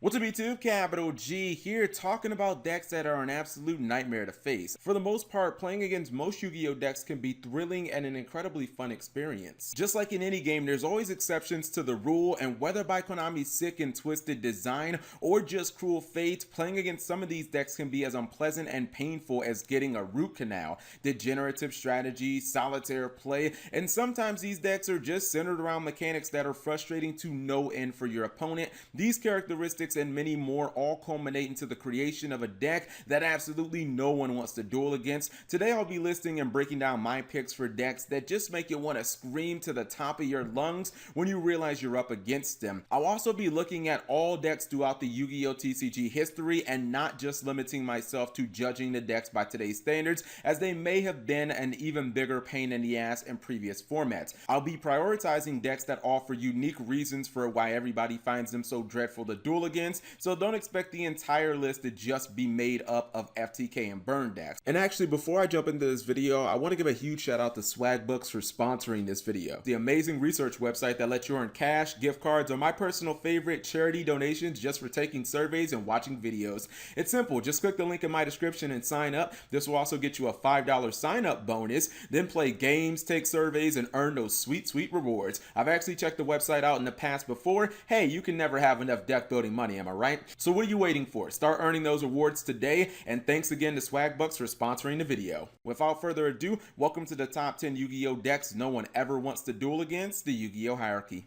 What's up YouTube, Capital G here, talking about decks that are an absolute nightmare to face. For the most part, playing against most Yu-Gi-Oh decks can be thrilling and an incredibly fun experience. Just like in any game, there's always exceptions to the rule, and whether by Konami's sick and twisted design or just cruel fate, playing against some of these decks can be as unpleasant and painful as getting a root canal, degenerative strategy, solitaire play, and sometimes these decks are just centered around mechanics that are frustrating to no end for your opponent. These characteristics and many more all culminate into the creation of a deck that absolutely no one wants to duel against. Today I'll be listing and breaking down my picks for decks that just make you want to scream to the top of your lungs when you realize you're up against them. I'll also be looking at all decks throughout the Yu-Gi-Oh TCG history and not just limiting myself to judging the decks by today's standards, as they may have been an even bigger pain in the ass in previous formats. I'll be prioritizing decks that offer unique reasons for why everybody finds them so dreadful to duel against, so don't expect the entire list to just be made up of FTK and burn decks. And actually, before I jump into this video, I want to give a huge shout out to Swagbooks for sponsoring this video. The amazing research website that lets you earn cash, gift cards, or my personal favorite, charity donations just for taking surveys and watching videos. It's simple, just click the link in my description and sign up. This will also get you a $5 sign up bonus, then play games, take surveys, and earn those sweet rewards. I've actually checked the website out in the past before. Hey, you can never have enough deck building money, am I right? So what are you waiting for? Start earning those rewards today, and thanks again to Swagbucks for sponsoring the video. Without further ado, welcome to the top 10 Yu-Gi-Oh decks no one ever wants to duel against, the Yu-Gi-Oh hierarchy.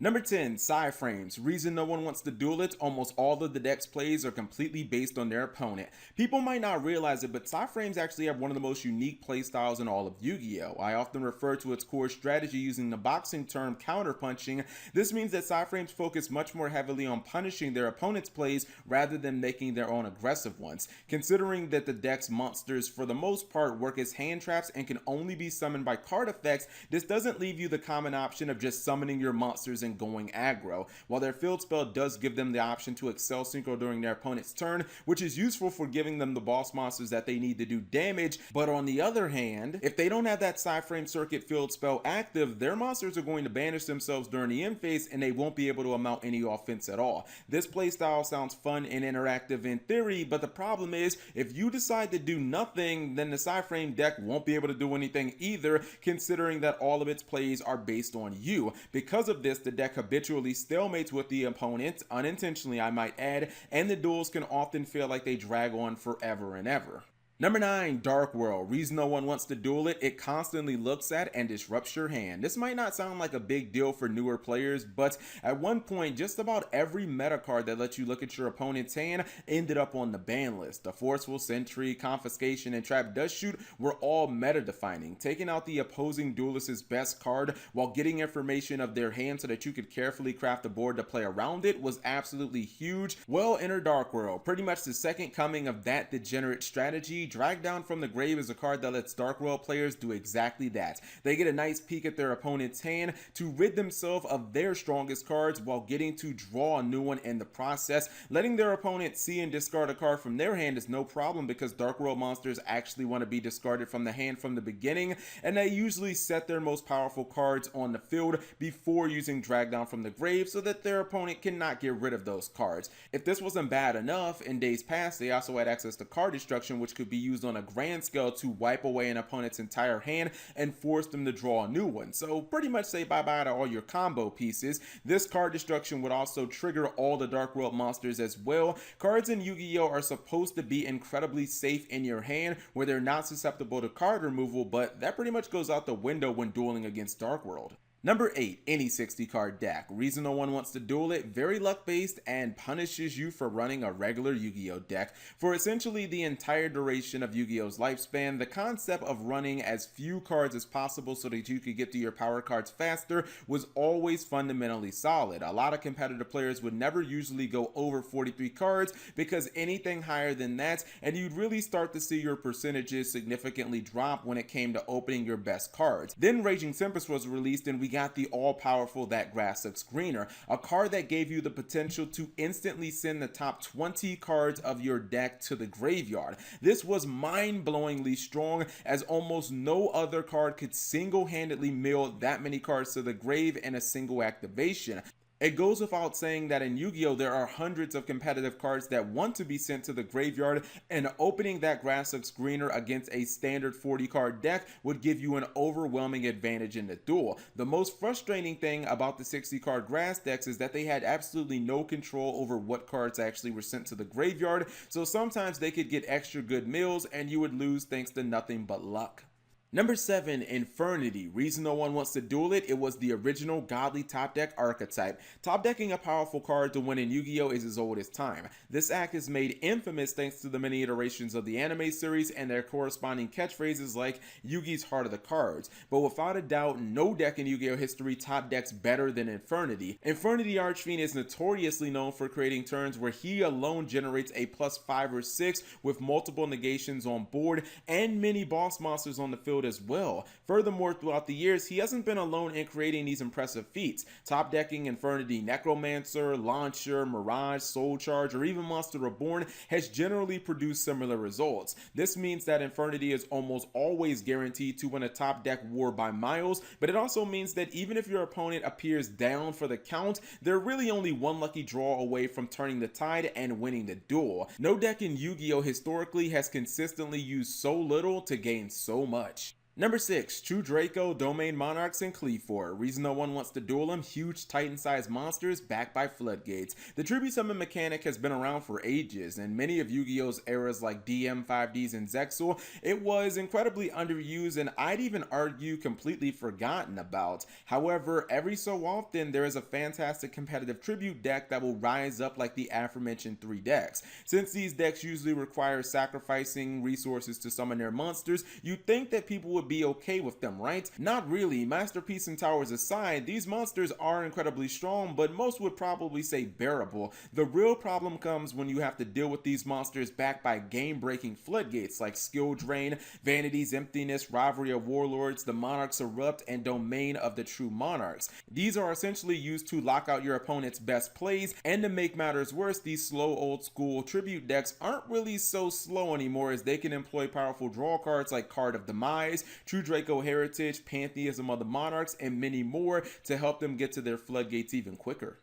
Number 10, Psy-Frames. Reason no one wants to duel it, almost all of the deck's plays are completely based on their opponent. People might not realize it, but Psy-Frames actually have one of the most unique playstyles in all of Yu-Gi-Oh! I often refer to its core strategy using the boxing term counterpunching. This means that Psy-Frames focus much more heavily on punishing their opponent's plays rather than making their own aggressive ones. Considering that the deck's monsters for the most part work as hand traps and can only be summoned by card effects, this doesn't leave you the common option of just summoning your monsters and going aggro. While their field spell does give them the option to Excel Synchro during their opponent's turn, which is useful for giving them the boss monsters that they need to do damage, but on the other hand, if they don't have that Psy-Frame circuit field spell active, their monsters are going to banish themselves during the end phase and they won't be able to amount any offense at all. This playstyle sounds fun and interactive in theory, but the problem is, if you decide to do nothing, then the Psy-Frame deck won't be able to do anything either, considering that all of its plays are based on you. Because of this, the deck habitually stalemates with the opponent, unintentionally I might add, and the duels can often feel like they drag on forever and ever. Number 9, Dark World. Reason no one wants to duel it, it constantly looks at and disrupts your hand. This might not sound like a big deal for newer players, but at one point, just about every meta card that lets you look at your opponent's hand ended up on the ban list. The Forceful Sentry, Confiscation, and Trap Dust Shoot were all meta defining. Taking out the opposing duelist's best card while getting information of their hand so that you could carefully craft a board to play around it was absolutely huge. Well, enter Dark World, pretty much the second coming of that degenerate strategy. Drag Down from the Grave is a card that lets Dark World players do exactly that. They get a nice peek at their opponent's hand to rid themselves of their strongest cards while getting to draw a new one in the process. Letting their opponent see and discard a card from their hand is no problem because Dark World monsters actually want to be discarded from the hand from the beginning, and they usually set their most powerful cards on the field before using Drag Down from the Grave so that their opponent cannot get rid of those cards. If this wasn't bad enough, in days past they also had access to card destruction, which could be used on a grand scale to wipe away an opponent's entire hand and force them to draw a new one. So pretty much say bye-bye to all your combo pieces. This card destruction would also trigger all the Dark World monsters as well. Cards in Yu-Gi-Oh are supposed to be incredibly safe in your hand where they're not susceptible to card removal, but that pretty much goes out the window when dueling against Dark World. Number 8, any 60 card deck. Reason no one wants to duel it, very luck based and punishes you for running a regular Yu-Gi-Oh deck. For essentially the entire duration of Yu-Gi-Oh's lifespan, the concept of running as few cards as possible so that you could get to your power cards faster was always fundamentally solid. A lot of competitive players would never usually go over 43 cards because anything higher than that and you'd really start to see your percentages significantly drop when it came to opening your best cards. Then Raging Tempest was released and we got the all-powerful That Grass Looks Greener, a card that gave you the potential to instantly send the top 20 cards of your deck to the graveyard. This was mind-blowingly strong, as almost no other card could single-handedly mill that many cards to the grave in a single activation. It goes without saying that in Yu-Gi-Oh! There are hundreds of competitive cards that want to be sent to the graveyard, and opening that grass looks greener against a standard 40 card deck would give you an overwhelming advantage in the duel. The most frustrating thing about the 60 card grass decks is that they had absolutely no control over what cards actually were sent to the graveyard, so sometimes they could get extra good mills and you would lose thanks to nothing but luck. Number 7, Infernity. Reason no one wants to duel it, it was the original godly top deck archetype. Top decking a powerful card to win in Yu-Gi-Oh! Is as old as time. This act is made infamous thanks to the many iterations of the anime series and their corresponding catchphrases like Yugi's heart of the cards. But without a doubt, no deck in Yu-Gi-Oh! History top decks better than Infernity. Infernity Archfiend is notoriously known for creating turns where he alone generates a +5 or 6 with multiple negations on board and many boss monsters on the field as well. Furthermore, throughout the years, he hasn't been alone in creating these impressive feats. Top decking Infernity Necromancer, Launcher, Mirage, Soul Charge, or even Monster Reborn has generally produced similar results. This means that Infernity is almost always guaranteed to win a top deck war by miles, but it also means that even if your opponent appears down for the count, they're really only one lucky draw away from turning the tide and winning the duel. No deck in Yu-Gi-Oh! Historically has consistently used so little to gain so much. Number 6, True Draco, Domain Monarchs, and Cleaver. Reason no one wants to duel them, huge Titan-sized monsters backed by floodgates. The tribute summon mechanic has been around for ages, and many of Yu-Gi-Oh's eras like DM, 5Ds, and Zexal, it was incredibly underused and I'd even argue completely forgotten about. However, every so often there is a fantastic competitive tribute deck that will rise up like the aforementioned 3 decks. Since these decks usually require sacrificing resources to summon their monsters, you'd think that people would be okay with them, right? Not really. Masterpiece and Towers aside, these monsters are incredibly strong, but most would probably say bearable. The real problem comes when you have to deal with these monsters backed by game-breaking floodgates like Skill Drain, Vanity's Emptiness, Rivalry of Warlords, the Monarchs Erupt, and Domain of the True Monarchs. These are essentially used to lock out your opponent's best plays, and to make matters worse, these slow old-school tribute decks aren't really so slow anymore, as they can employ powerful draw cards like Card of Demise, True Draco Heritage, Pantheism of the Monarchs, and many more to help them get to their floodgates even quicker.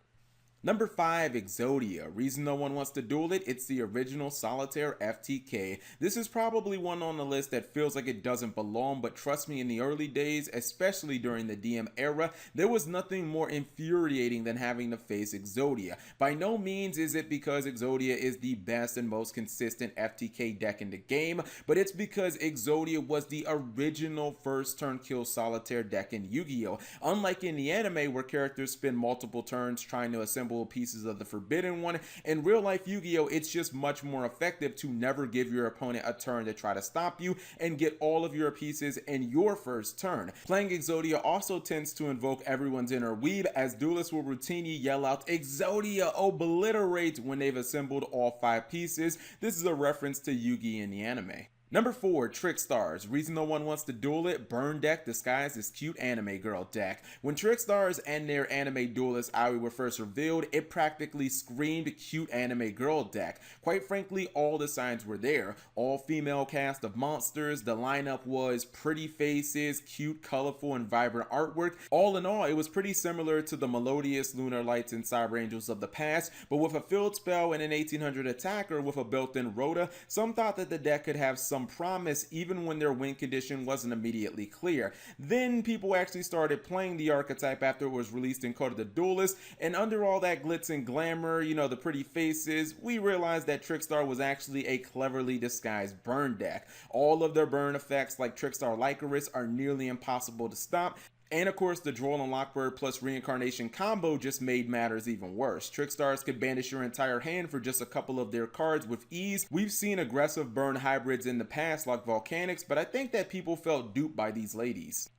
Number 5, Exodia. Reason no one wants to duel it, it's the original Solitaire FTK. This is probably one on the list that feels like it doesn't belong, but trust me, in the early days, especially during the DM era, there was nothing more infuriating than having to face Exodia. By no means is it because Exodia is the best and most consistent FTK deck in the game, but it's because Exodia was the original first turn kill Solitaire deck in Yu-Gi-Oh! Unlike in the anime where characters spend multiple turns trying to assemble pieces of the Forbidden One, in real life Yu-Gi-Oh! It's just much more effective to never give your opponent a turn to try to stop you and get all of your pieces in your first turn. Playing Exodia also tends to invoke everyone's inner weeb, as duelists will routinely yell out "Exodia obliterate" when they've assembled all 5 pieces. This is a reference to Yugi in the anime. Number 4, Trickstars. Reason no one wants to duel it, burn deck disguised as cute anime girl deck. When Trickstars and their anime duelist Aoi were first revealed, it practically screamed cute anime girl deck. Quite frankly, all the signs were there. All female cast of monsters, the lineup was pretty faces, cute, colorful, and vibrant artwork. All in all, it was pretty similar to the melodious Lunar Lights and Cyber Angels of the past, but with a field spell and an 1800 attacker with a built-in rota. Some thought that the deck could have some promise even when their win condition wasn't immediately clear. Then people actually started playing the archetype after it was released in Code of the Duelist, and under all that glitz and glamour, you know, the pretty faces, we realized that Trickstar was actually a cleverly disguised burn deck. All of their burn effects like Trickstar Lycoris are nearly impossible to stop. And of course, the Droll and Lockbird plus Reincarnation combo just made matters even worse. Trickstars could banish your entire hand for just a couple of their cards with ease. We've seen aggressive burn hybrids in the past like Volcanics, but I think that people felt duped by these ladies.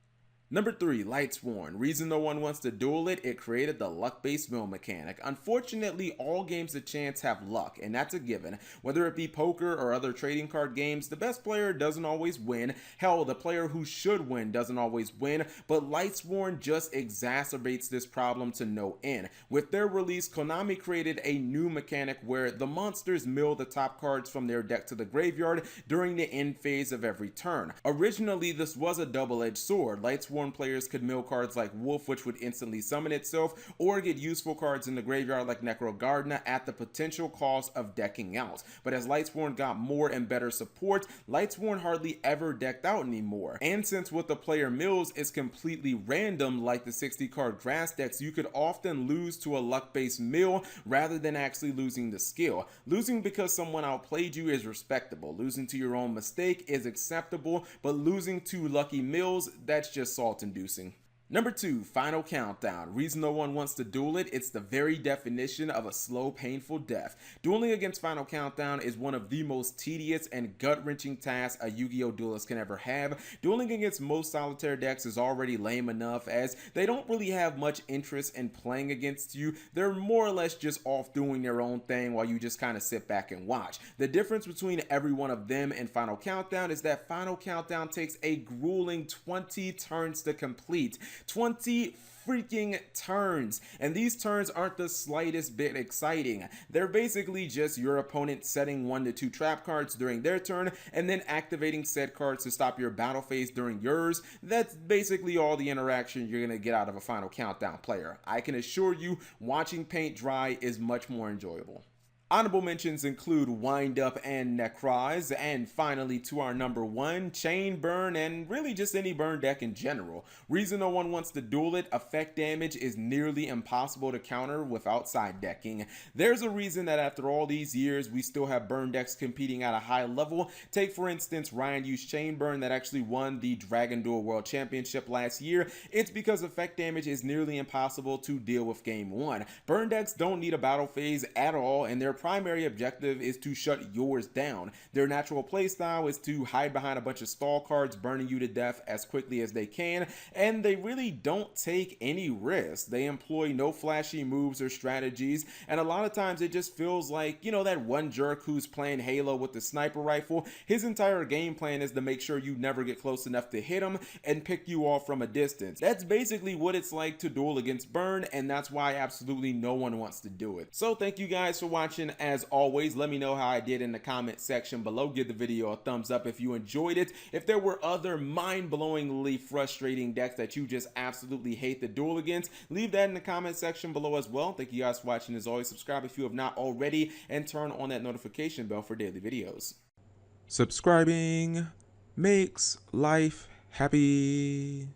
Number 3, Lightsworn. Reason no one wants to duel it, it created the luck-based mill mechanic. Unfortunately, all games of chance have luck, and that's a given. Whether it be poker or other trading card games, the best player doesn't always win. Hell, the player who should win doesn't always win, but Lightsworn just exacerbates this problem to no end. With their release, Konami created a new mechanic where the monsters mill the top cards from their deck to the graveyard during the end phase of every turn. Originally, this was a double-edged sword. Lightsworn Lightsworn players could mill cards like Wolf, which would instantly summon itself, or get useful cards in the graveyard like Necro Gardener at the potential cost of decking out. But as Lightsworn got more and better support, Lightsworn hardly ever decked out anymore. And since what the player mills is completely random like the 60 card grass decks, you could often lose to a luck-based mill rather than actually losing the skill. Losing because someone outplayed you is respectable. Losing to your own mistake is acceptable, but losing to lucky mills, that's just salt-inducing. Number 2, Final Countdown. Reason no one wants to duel it, it's the very definition of a slow, painful death. Dueling against Final Countdown is one of the most tedious and gut-wrenching tasks a Yu-Gi-Oh! Duelist can ever have. Dueling against most solitaire decks is already lame enough, as they don't really have much interest in playing against you. They're more or less just off doing their own thing while you just kind of sit back and watch. The difference between every one of them and Final Countdown is that Final Countdown takes a grueling 20 turns to complete. 20 freaking turns, and these turns aren't the slightest bit exciting. They're basically just your opponent setting 1 to 2 trap cards during their turn and then activating said cards to stop your battle phase during yours. That's basically all the interaction you're gonna get out of a Final Countdown player. I can assure you, watching paint dry is much more enjoyable. Honorable mentions include Wind Up and Necroz, and finally to our number 1, Chain Burn, and really just any burn deck in general. Reason no one wants to duel it, effect damage is nearly impossible to counter without side decking. There's a reason that after all these years we still have burn decks competing at a high level. Take for instance Ryan Yu's Chain Burn that actually won the Dragon Duel World Championship last year. It's because effect damage is nearly impossible to deal with game 1. Burn decks don't need a battle phase at all, and their primary objective is to shut yours down. Their natural playstyle is to hide behind a bunch of stall cards, burning you to death as quickly as they can, and they really don't take any risks. They employ no flashy moves or strategies, and a lot of times it just feels like, you know, that one jerk who's playing Halo with the sniper rifle. His entire game plan is to make sure you never get close enough to hit him and pick you off from a distance. That's basically what it's like to duel against burn, and that's why absolutely no one wants to do it. So thank you guys for watching. As always, let me know how I did in the comment section below. Give the video a thumbs up if you enjoyed it. If there were other mind-blowingly frustrating decks that you just absolutely hate to duel against, leave that in the comment section below as well. Thank you guys for watching. As always, subscribe if you have not already, and turn on that notification bell for daily videos. Subscribing makes life happy.